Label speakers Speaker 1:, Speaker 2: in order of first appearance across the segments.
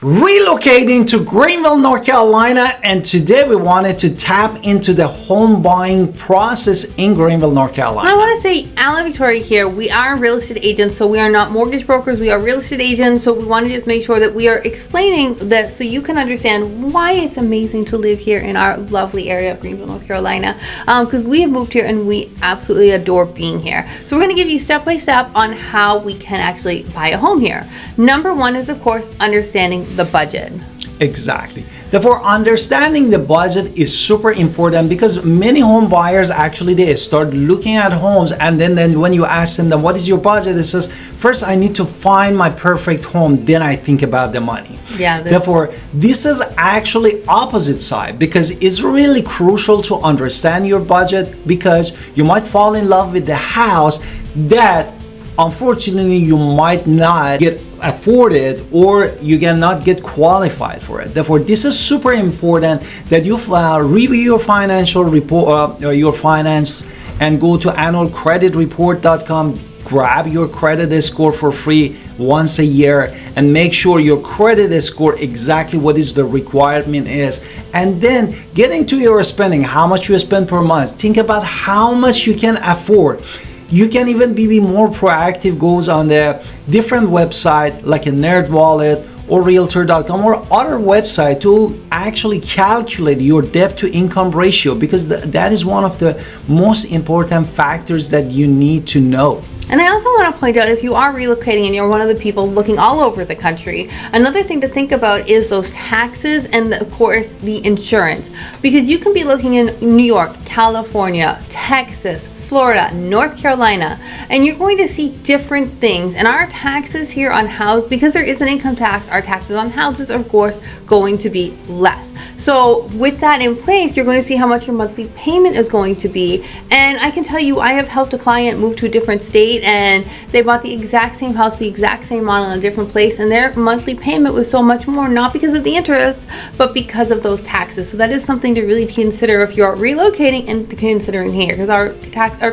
Speaker 1: Relocating to Greenville, North Carolina, and today we wanted to tap into the home buying process in Greenville, North Carolina.
Speaker 2: I want to say, Alan Victoria here, we are real estate agents, so we are not mortgage brokers, we are real estate agents, so we want to just make sure that we are explaining this so you can understand why it's amazing to live here in our lovely area of Greenville, North Carolina, because we have moved here and we absolutely adore being here. So we're going to give you step by step on how we can actually buy a home here. Number one is, of course, understanding the budget.
Speaker 1: Exactly. Therefore, understanding the budget is super important because many home buyers actually they start looking at homes, and then when you ask them what is your budget, it says first I need to find my perfect home, then I think about the money.
Speaker 2: Yeah.
Speaker 1: Therefore, this is actually opposite side because it's really crucial to understand your budget because you might fall in love with the house that unfortunately you might not get afforded or you cannot get qualified for it. Therefore, this is super important that you review your financial report, your finance, and go to annualcreditreport.com, grab your credit score for free once a year and make sure your credit score exactly what is the requirement is, and then get into your spending, how much you spend per month. Think about how much you can afford. You can even be more proactive, goes on the different website like a NerdWallet or Realtor.com or other website to actually calculate your debt to income ratio because that is one of the most important factors that you need to know.
Speaker 2: And I also want to point out, if you are relocating and you're one of the people looking all over the country, another thing to think about is those taxes and of course the insurance, because you can be looking in New York, California, Texas, Florida, North Carolina, and you're going to see different things. And our taxes here on house, because there is an income tax, our taxes on houses are of course going to be less. So with that in place, you're going to see how much your monthly payment is going to be. And I can tell you, I have helped a client move to a different state and they bought the exact same house, the exact same model in a different place, and their monthly payment was so much more, not because of the interest, but because of those taxes. So that is something to really consider if you're relocating and considering here, because our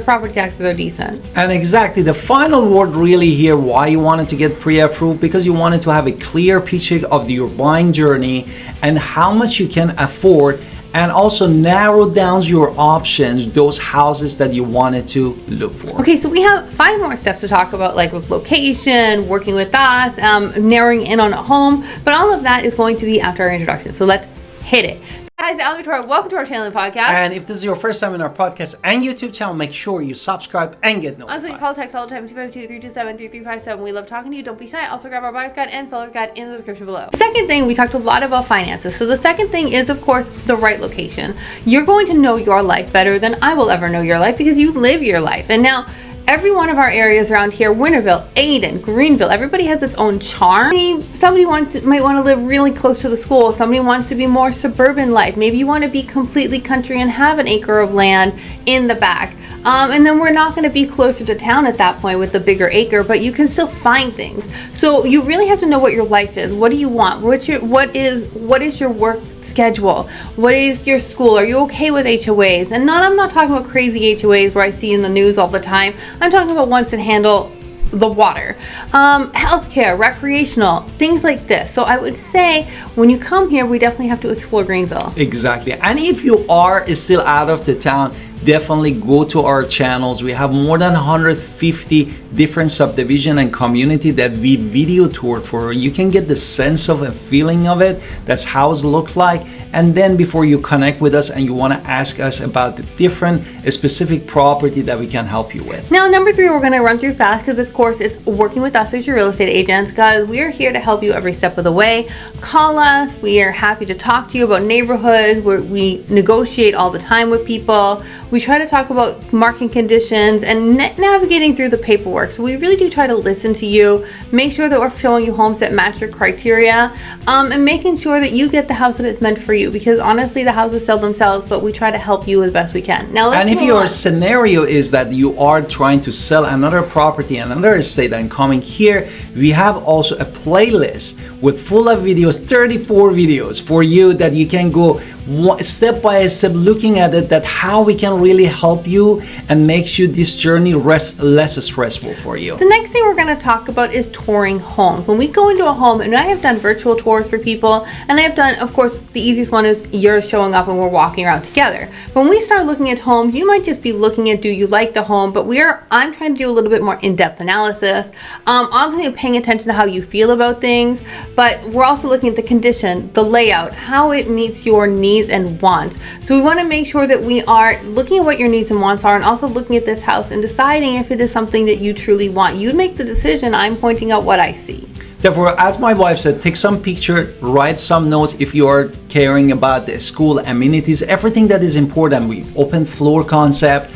Speaker 2: property taxes are decent.
Speaker 1: And exactly, the final word really here, why you wanted to get pre-approved, because you wanted to have a clear picture of your buying journey and how much you can afford, and also narrow down your options, those houses that you wanted to look for.
Speaker 2: Okay, so we have 5 more steps to talk about, like with location, working with us, narrowing in on a home, but all of that is going to be after our introduction. So let's hit it. Guys, Alan Victoria, welcome to our channel and podcast.
Speaker 1: And if this is your first time in our podcast and YouTube channel, make sure you subscribe and get notified.
Speaker 2: Also, you call text all the time, 252-327-3357. We love talking to you. Don't be shy. Also, grab our buyer's guide and seller's guide in the description below. Second thing, we talked a lot about finances. So the second thing is, of course, the right location. You're going to know your life better than I will ever know your life because you live your life. And now, every one of our areas around here, Winterville, Ayden, Greenville, everybody has its own charm. Somebody might want to live really close to the school. Somebody wants to be more suburban life. Maybe you want to be completely country and have an acre of land in the back. And then we're not going to be closer to town at that point with the bigger acre, but you can still find things. So you really have to know what your life is. What do you want? What is your work schedule? What is your school? Are you okay with HOAs? And I'm not talking about crazy HOAs where I see in the news all the time. I'm talking about ones that handle the water, healthcare, recreational, things like this. So I would say when you come here, we definitely have to explore Greenville.
Speaker 1: Exactly. And if you are still out of the town, definitely go to our channels. We have more than 150 different subdivision and community that we video toured for. You can get the sense of a feeling of it. That's how it looks like. And then before you connect with us and you want to ask us about the different specific property that we can help you with.
Speaker 2: Now, number 3, we're going to run through fast because of course it's working with us as your real estate agents, because we are here to help you every step of the way. Call us. We are happy to talk to you about neighborhoods where we negotiate all the time with people. We try to talk about market conditions and navigating through the paperwork. So we really do try to listen to you, make sure that we're showing you homes that match your criteria, and making sure that you get the house that is meant for you, because honestly the houses sell themselves, but we try to help you as best we can. Now,
Speaker 1: and if your scenario is that you are trying to sell another property, another estate, and coming here, we have also a playlist with full of videos, 34 videos for you that you can go step by step looking at it, that how we can really help you and makes you this journey less stressful for you.
Speaker 2: The next thing we're going to talk about is touring homes. When we go into a home, and I have done virtual tours for people, and I have done, of course, the easiest one is you're showing up and we're walking around together. When we start looking at homes, you might just be looking at, do you like the home? But I'm trying to do a little bit more in-depth analysis. Obviously paying attention to how you feel about things, but we're also looking at the condition, the layout, how it meets your needs and wants. So we want to make sure that we are looking at what your needs and wants are, and also looking at this house and deciding if it is something that you truly want. You make the decision. I'm pointing out what I see.
Speaker 1: Therefore, as my wife said, take some picture, write some notes if you are caring about the school amenities, everything that is important. We open floor concept,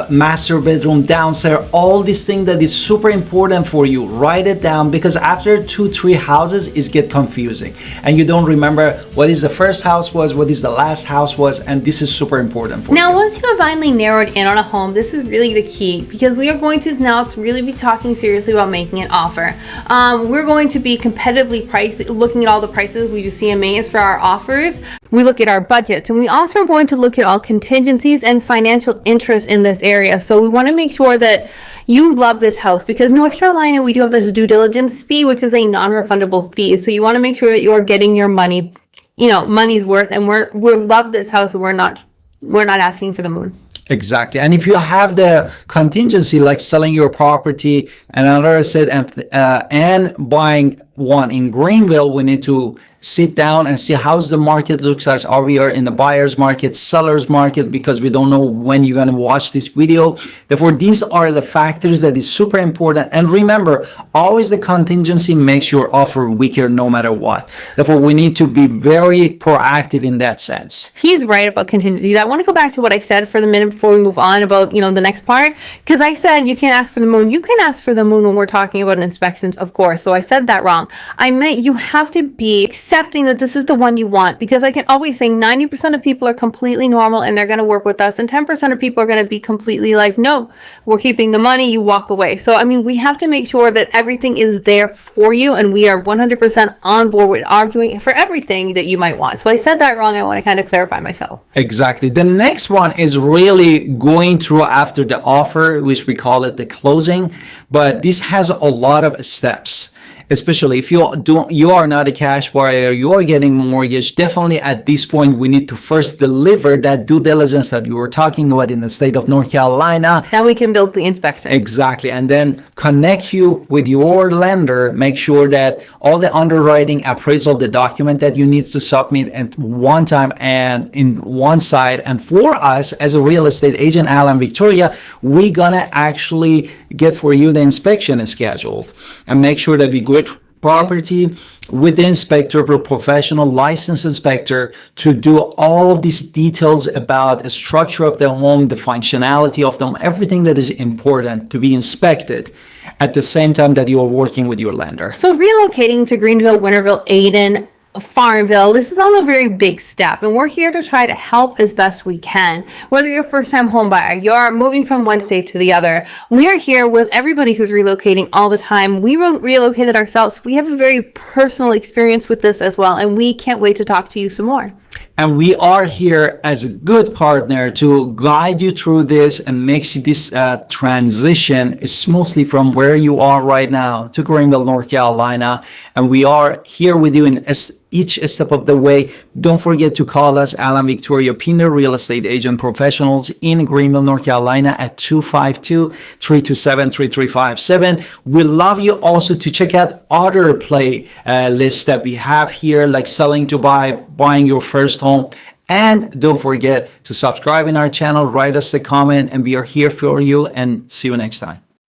Speaker 1: master bedroom, downstairs, all these things that is super important for you. Write it down, because after 2-3 houses it get confusing and you don't remember what is the first house was, what is the last house was, and this is super important for you.
Speaker 2: Now, once you have finally narrowed in on a home, this is really the key, because we are going to now really be talking seriously about making an offer. We're going to be competitively priced, looking at all the prices. We do CMAs for our offers. We look at our budgets, and we also are going to look at all contingencies and financial interest in this area. So we want to make sure that you love this house, because North Carolina, we do have this due diligence fee, which is a non-refundable fee. So you want to make sure that you're getting your money, money's worth, and we love this house, and we're not asking for the moon.
Speaker 1: Exactly. And if you have the contingency, like selling your property, and another said, and buying one in Greenville, we need to sit down and see how's the market looks like. Are we in the buyer's market, seller's market, because we don't know when you're going to watch this video. Therefore, these are the factors that is super important. And remember, always the contingency makes your offer weaker no matter what. Therefore, we need to be very proactive in that sense.
Speaker 2: He's right about contingencies. I want to go back to what I said for the minute before we move on about, the next part, because I said you can't ask for the moon. You can ask for the moon when we're talking about inspections, of course. So I said that wrong. I meant you have to be accepting that this is the one you want, because I can always say 90% of people are completely normal and they're going to work with us, and 10% of people are going to be completely like, no, we're keeping the money, you walk away. So, we have to make sure that everything is there for you, and we are 100% on board with arguing for everything that you might want. So I said that wrong. I want to kind of clarify myself.
Speaker 1: Exactly. The next one is really going through after the offer, which we call it the closing, but this has a lot of steps. Especially if you are not a cash buyer, you are getting mortgage, definitely at this point we need to first deliver that due diligence that you were talking about in the state of North Carolina.
Speaker 2: Now we can build the inspection.
Speaker 1: Exactly. And then connect you with your lender, make sure that all the underwriting, appraisal, the document that you need to submit at one time and in one side. And for us as a real estate agent, Alan Victoria, we're gonna actually get for you the inspection scheduled and make sure that we go property with the inspector, a professional licensed inspector, to do all of these details about the structure of the home, the functionality of them, everything that is important to be inspected at the same time that you are working with your lender.
Speaker 2: So relocating to Greenville, Winterville, Ayden, Farmville, this is all a very big step, and we're here to try to help as best we can. Whether you're a first-time home buyer, you're moving from one state to the other, we are here with everybody who's relocating all the time. We relocated ourselves. We have a very personal experience with this as well, and we can't wait to talk to you some more.
Speaker 1: And we are here as a good partner to guide you through this and make this transition smoothly from where you are right now to Greenville, North Carolina. And we are here with you in each step of the way. Don't forget to call us, Alan Victoria Pinder, Real Estate Agent Professionals in Greenville, North Carolina at 252-327-3357. We love you also to check out other play lists that we have here, like selling to buy, buying your first home. And don't forget to subscribe in our channel, write us a comment, and we are here for you, and see you next time.